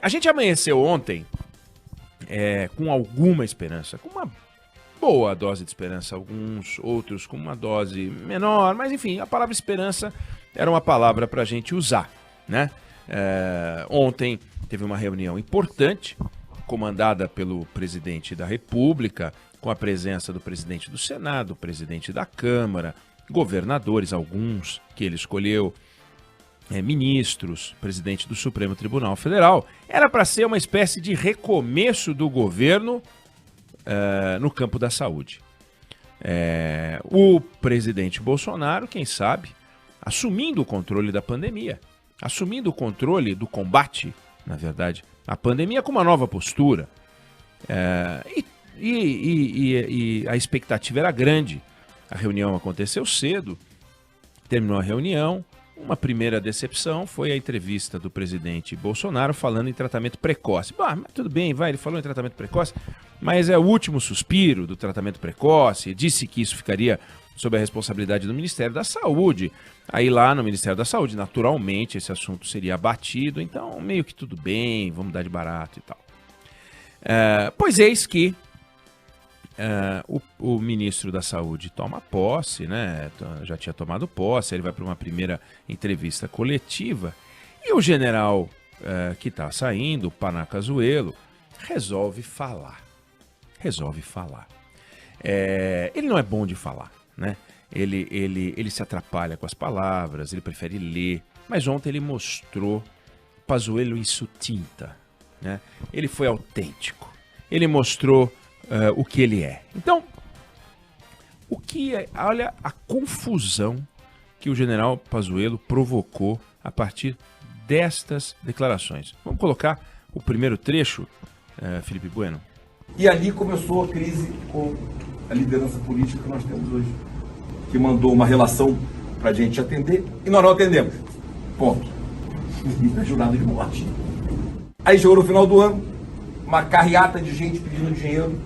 A gente amanheceu ontem com alguma esperança, com uma boa dose de esperança, alguns outros com uma dose menor, mas enfim, a palavra esperança era uma palavra para a gente usar, né? Ontem teve uma reunião importante, comandada pelo presidente da República, com a presença do presidente do Senado, presidente da Câmara, governadores, alguns que ele escolheu, ministros, presidente do Supremo Tribunal Federal. Era para ser uma espécie de recomeço do governo no campo da saúde. O presidente Bolsonaro, quem sabe, assumindo o controle da pandemia, assumindo o controle do combate, na verdade, à pandemia com uma nova postura. E a expectativa era grande. A reunião aconteceu cedo, terminou a reunião. Uma primeira decepção foi a entrevista do presidente Bolsonaro falando em tratamento precoce. Mas tudo bem, ele falou em tratamento precoce, mas é o último suspiro do tratamento precoce. Disse que isso ficaria sob a responsabilidade do Ministério da Saúde. Aí lá no Ministério da Saúde, naturalmente, esse assunto seria abatido. Então, meio que tudo bem, vamos dar de barato e tal. Pois eis que o ministro da Saúde toma posse, né? Já tinha tomado posse, ele vai para uma primeira entrevista coletiva e o general que está saindo, o Pazuello, resolve falar. Ele não é bom de falar, né? Ele se atrapalha com as palavras, ele prefere ler, mas ontem ele mostrou Pazuello em sutinta, né? Ele foi autêntico, ele mostrou o que ele é. Então, olha a confusão que o general Pazuello provocou a partir destas declarações. Vamos colocar o primeiro trecho, Felipe Bueno? E ali começou a crise com a liderança política que nós temos hoje, que mandou uma relação para a gente atender e nós não atendemos. Ponto. E é jurado de morte. Aí chegou no final do ano, uma carreata de gente pedindo dinheiro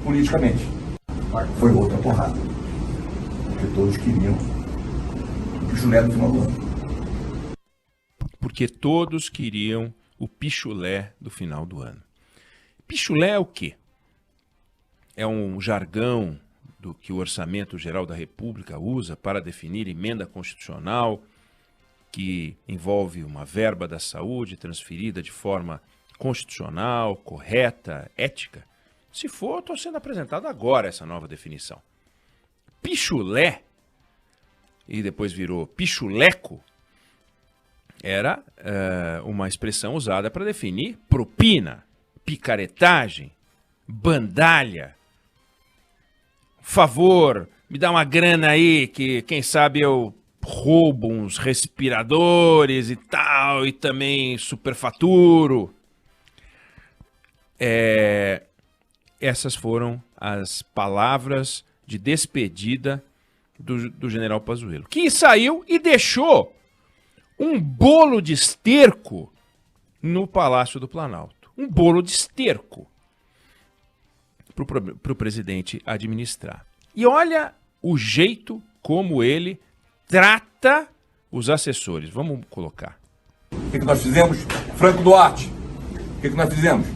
politicamente. Foi outra porrada. Porque todos queriam o pichulé no final do ano. Porque todos queriam o pichulé do final do ano. Pichulé é o quê? É um jargão do que o Orçamento Geral da República usa para definir emenda constitucional que envolve uma verba da saúde transferida de forma constitucional, correta, ética. Se for, estou sendo apresentado agora essa nova definição. Pichulé, e depois virou pichuleco, era uma expressão usada para definir propina, picaretagem, bandalha. Favor, me dá uma grana aí que quem sabe eu roubo uns respiradores e tal, e também superfaturo. Essas foram as palavras de despedida do general Pazuello, que saiu e deixou um bolo de esterco no Palácio do Planalto. Um bolo de esterco para o presidente administrar. E olha o jeito como ele trata os assessores. Vamos colocar. O que nós fizemos? Franco Duarte. O que nós fizemos?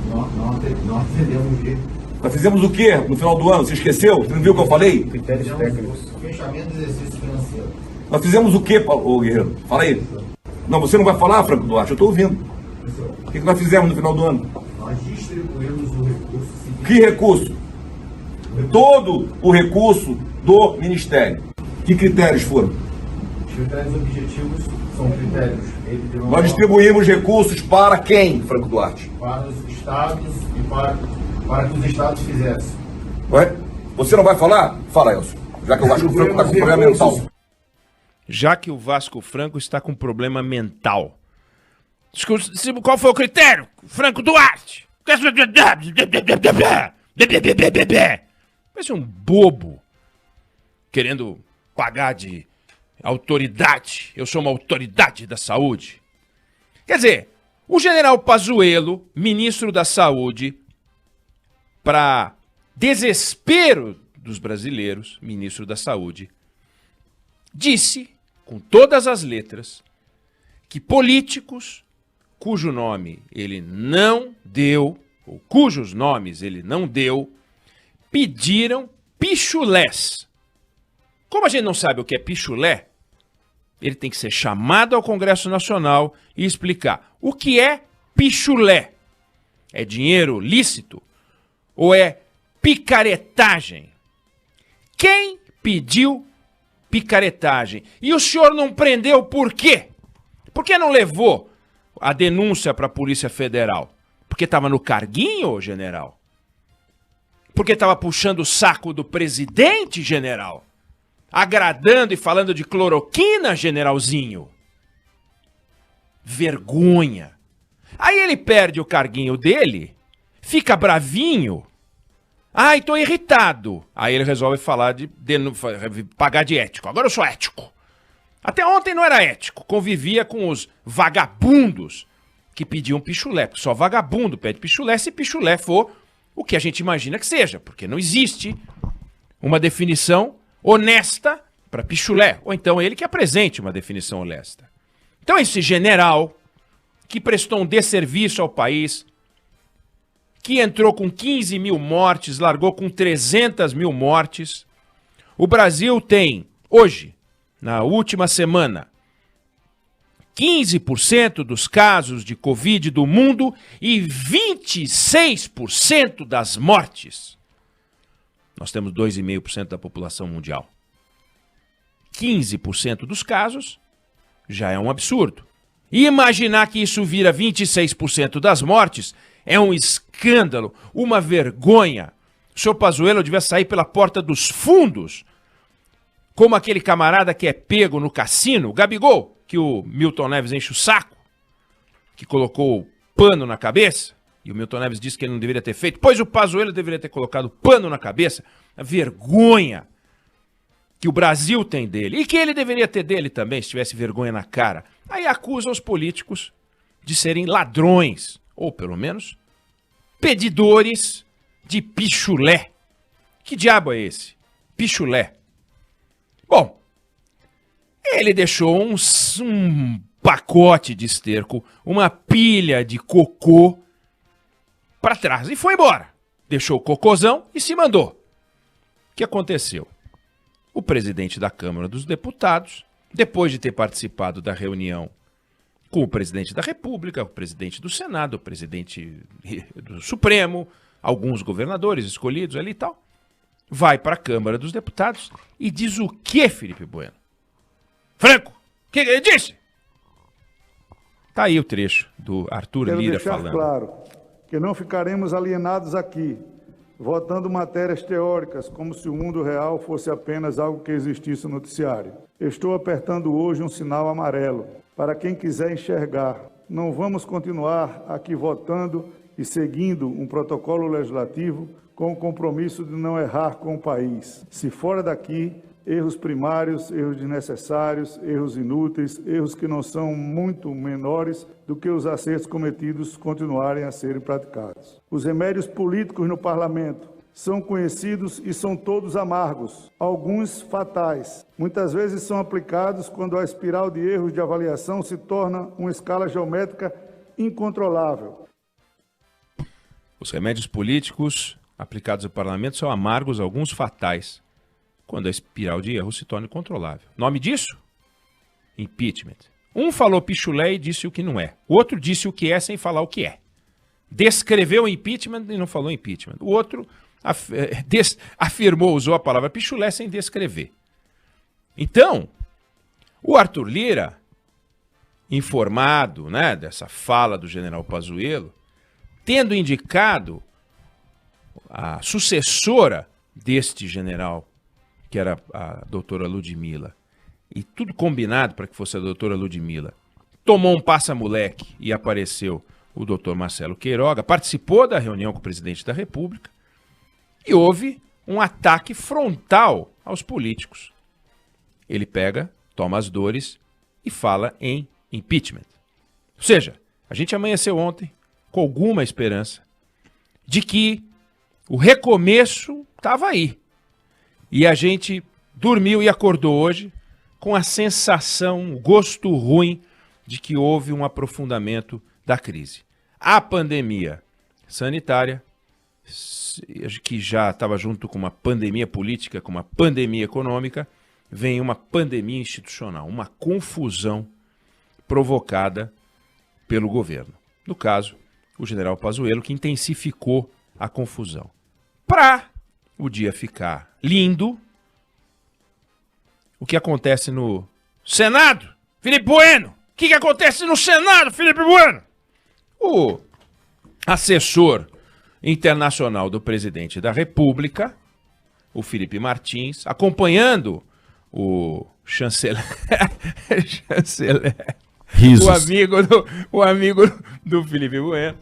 Não atendemos de... Nós fizemos o quê no final do ano? Você esqueceu? Você não viu o que eu falei? Critérios técnicos. Fechamento do exercício financeiro. Nós fizemos o quê, ô Guerreiro? Fala aí. Não, você não vai falar, Franco Duarte? Eu estou ouvindo. O que nós fizemos no final do ano? Nós distribuímos o recurso... Que recurso? Todo o recurso do Ministério. Que critérios foram? Os critérios objetivos são critérios... Nós distribuímos recursos para quem, Franco Duarte? Para os estados e para que os estados fizessem. Ué? Você não vai falar? Fala, Elcio. Já que eu acho que o Franco está com problema mental. Já que o Vasco Franco está com problema mental. Qual foi o critério? Franco Duarte. Parece um bobo querendo pagar de autoridade. Eu sou uma autoridade da saúde. Quer dizer, o general Pazuello, ministro da Saúde, para desespero dos brasileiros, ministro da Saúde, disse, com todas as letras, que políticos cujo nome ele não deu, ou cujos nomes ele não deu, pediram pichulés. Como a gente não sabe o que é pichulé, ele tem que ser chamado ao Congresso Nacional e explicar o que é pichulé. É dinheiro lícito ou é picaretagem? Quem pediu picaretagem? E o senhor não prendeu por quê? Por que não levou a denúncia para a Polícia Federal? Porque estava no carguinho, general? Porque estava puxando o saco do presidente, general? Agradando e falando de cloroquina, generalzinho? Vergonha. Aí ele perde o carguinho dele, fica bravinho. Ai, tô irritado. Aí ele resolve falar pagar de ético. Agora eu sou ético. Até ontem não era ético. Convivia com os vagabundos que pediam pichulé. Porque só vagabundo pede pichulé se pichulé for o que a gente imagina que seja. Porque não existe uma definição honesta para pichulé. Ou então ele que apresente uma definição honesta. Então esse general que prestou um desserviço ao país, que entrou com 15 mil mortes, largou com 300 mil mortes. O Brasil tem, hoje, na última semana, 15% dos casos de Covid do mundo e 26% das mortes. Nós temos 2,5% da população mundial. 15% dos casos já é um absurdo. E imaginar que isso vira 26% das mortes é um escândalo, uma vergonha. O senhor Pazuello devia sair pela porta dos fundos, como aquele camarada que é pego no cassino, o Gabigol, que o Milton Neves enche o saco, que colocou pano na cabeça, e o Milton Neves disse que ele não deveria ter feito, pois o Pazuello deveria ter colocado pano na cabeça. A vergonha que o Brasil tem dele, e que ele deveria ter dele também, se tivesse vergonha na cara. Aí acusa os políticos de serem ladrões, ou pelo menos pedidores de pichulé. Que diabo é esse? Pichulé. Bom, ele deixou um pacote de esterco, uma pilha de cocô para trás e foi embora. Deixou o cocôzão e se mandou. O que aconteceu? O presidente da Câmara dos Deputados, depois de ter participado da reunião com o presidente da República, o presidente do Senado, o presidente do Supremo, alguns governadores escolhidos ali e tal, vai para a Câmara dos Deputados e diz o quê, Felipe Bueno? Franco, o que ele disse? Tá aí o trecho do Arthur Lira falando. Quero deixar claro que não ficaremos alienados aqui, votando matérias teóricas como se o mundo real fosse apenas algo que existisse no noticiário. Estou apertando hoje um sinal amarelo para quem quiser enxergar. Não vamos continuar aqui votando e seguindo um protocolo legislativo com o compromisso de não errar com o país. Se fora daqui, erros primários, erros desnecessários, erros inúteis, erros que não são muito menores do que os acertos cometidos continuarem a serem praticados. Os remédios políticos no parlamento são conhecidos e são todos amargos, alguns fatais. Muitas vezes são aplicados quando a espiral de erros de avaliação se torna uma escala geométrica incontrolável. Os remédios políticos aplicados no parlamento são amargos, alguns fatais, quando a espiral de erro se torna incontrolável. Nome disso? Impeachment. Um falou pichulé e disse o que não é. O outro disse o que é sem falar o que é. Descreveu o impeachment e não falou impeachment. O outro afirmou, usou a palavra pichulé sem descrever. Então, o Arthur Lira, informado, né, dessa fala do general Pazuello, tendo indicado a sucessora deste general, que era a doutora Ludmilla, e tudo combinado para que fosse a doutora Ludmilla, tomou um passa-moleque e apareceu o doutor Marcelo Queiroga, participou da reunião com o presidente da República e houve um ataque frontal aos políticos. Ele pega, toma as dores e fala em impeachment. Ou seja, a gente amanheceu ontem com alguma esperança de que o recomeço estava aí. E a gente dormiu e acordou hoje com a sensação, o gosto ruim de que houve um aprofundamento da crise. A pandemia sanitária, que já estava junto com uma pandemia política, com uma pandemia econômica, vem uma pandemia institucional, uma confusão provocada pelo governo. No caso, o general Pazuello, que intensificou a confusão. Para o dia ficar lindo, o que acontece no Senado? Felipe Bueno! O que acontece no Senado, Felipe Bueno? O assessor internacional do presidente da República, o Felipe Martins, acompanhando o chanceler, o amigo do Felipe Bueno,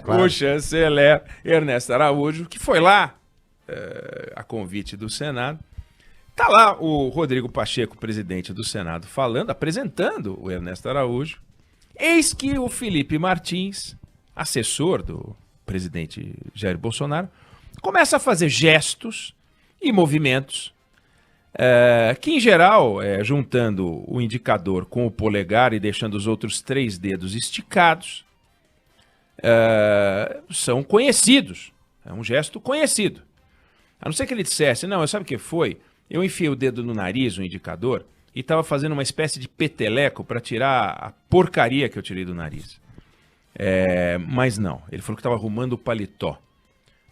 claro. O chanceler Ernesto Araújo, que foi lá a convite do Senado. Tá lá o Rodrigo Pacheco, presidente do Senado, falando, apresentando o Ernesto Araújo. Eis que o Felipe Martins, assessor do presidente Jair Bolsonaro, começa a fazer gestos e movimentos que, em geral, juntando o indicador com o polegar e deixando os outros 3 dedos esticados, são conhecidos. É um gesto conhecido. A não ser que ele dissesse, não, sabe o que foi? Eu enfiei o dedo no nariz, o indicador, e estava fazendo uma espécie de peteleco para tirar a porcaria que eu tirei do nariz. Mas não, ele falou que estava arrumando o paletó.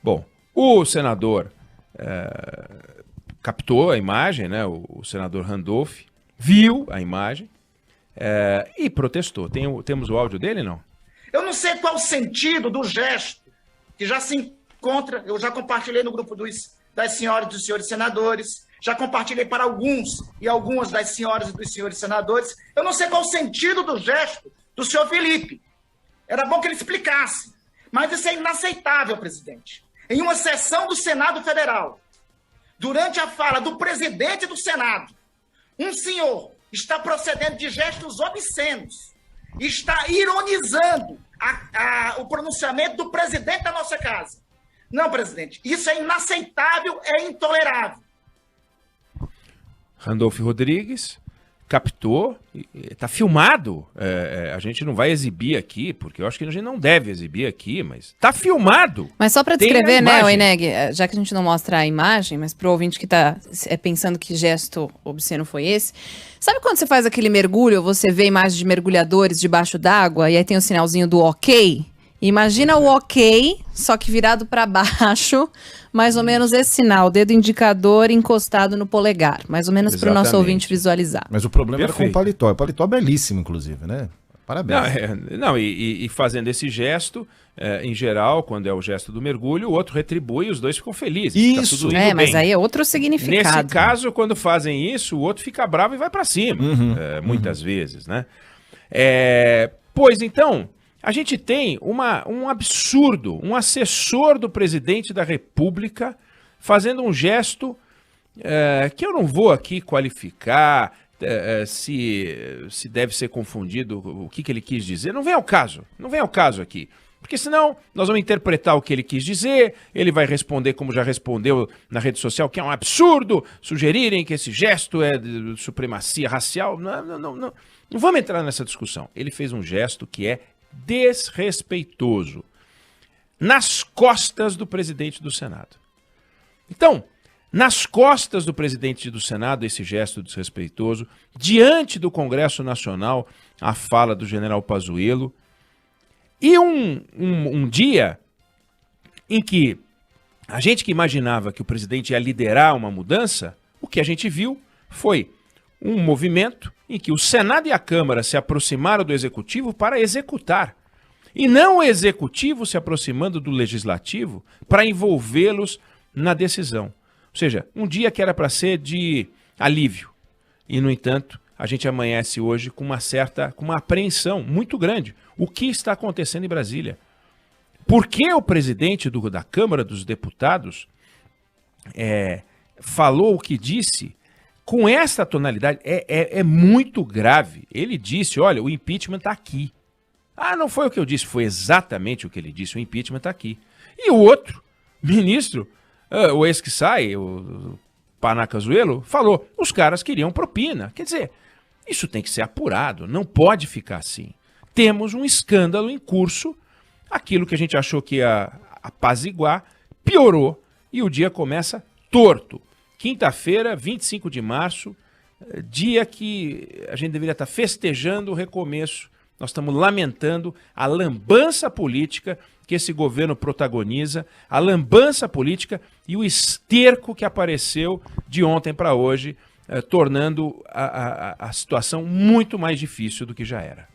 Bom, o senador captou a imagem, né? O senador Randolph viu a imagem e protestou. Temos o áudio dele, não? Eu não sei qual o sentido do gesto que já se encontra, eu já compartilhei no grupo das senhoras e dos senhores senadores, já compartilhei para alguns e algumas das senhoras e dos senhores senadores. Eu não sei qual o sentido do gesto do senhor Felipe. Era bom que ele explicasse. Mas isso é inaceitável, presidente. Em uma sessão do Senado Federal, durante a fala do presidente do Senado, um senhor está procedendo de gestos obscenos, está ironizando o pronunciamento do presidente da nossa casa. Não, presidente, isso é inaceitável, é intolerável. Randolph Rodrigues captou, está filmado, a gente não vai exibir aqui, porque eu acho que a gente não deve exibir aqui, mas está filmado. Mas só para descrever, né, Oineg, já que a gente não mostra a imagem, mas pro ouvinte que está pensando que gesto obsceno foi esse, sabe quando você faz aquele mergulho, você vê imagens de mergulhadores debaixo d'água e aí tem o sinalzinho do ok? Imagina o ok, só que virado para baixo, mais ou menos esse sinal, dedo indicador encostado no polegar, mais ou menos para o nosso ouvinte visualizar. Mas o problema era com o paletó. O paletó é belíssimo, inclusive, né? Parabéns. E fazendo esse gesto, em geral, quando é o gesto do mergulho, o outro retribui e os dois ficam felizes. Isso. Fica tudo indo mas bem. aí é outro significado. Nesse caso, quando fazem isso, o outro fica bravo e vai para cima, muitas vezes, né? Pois então, a gente tem um absurdo, um assessor do presidente da República fazendo um gesto que eu não vou aqui qualificar se deve ser confundido, o que ele quis dizer. Não vem ao caso aqui. Porque senão nós vamos interpretar o que ele quis dizer, ele vai responder como já respondeu na rede social, que é um absurdo sugerirem que esse gesto é de supremacia racial. Não vamos entrar nessa discussão. Ele fez um gesto que é desrespeitoso nas costas do presidente do Senado. Então, nas costas do presidente do Senado, esse gesto desrespeitoso, diante do Congresso Nacional, a fala do general Pazuello, e um dia em que a gente que imaginava que o presidente ia liderar uma mudança, o que a gente viu foi um movimento em que o Senado e a Câmara se aproximaram do Executivo para executar. E não o Executivo se aproximando do Legislativo para envolvê-los na decisão. Ou seja, um dia que era para ser de alívio. E, no entanto, a gente amanhece hoje com uma apreensão muito grande. O que está acontecendo em Brasília? Por que o presidente da Câmara dos Deputados falou o que disse com essa tonalidade? É muito grave. Ele disse, olha, o impeachment está aqui. Ah, não foi o que eu disse, foi exatamente o que ele disse, o impeachment está aqui. E o outro ministro, o ex que sai, o Pazuello, falou, os caras queriam propina. Quer dizer, Isso tem que ser apurado, não pode ficar assim. Temos um escândalo em curso, aquilo que a gente achou que ia apaziguar, piorou e o dia começa torto. Quinta-feira, 25 de março, dia que a gente deveria estar festejando o recomeço. Nós estamos lamentando a lambança política que esse governo protagoniza, a lambança política e o esterco que apareceu de ontem para hoje, tornando a situação muito mais difícil do que já era.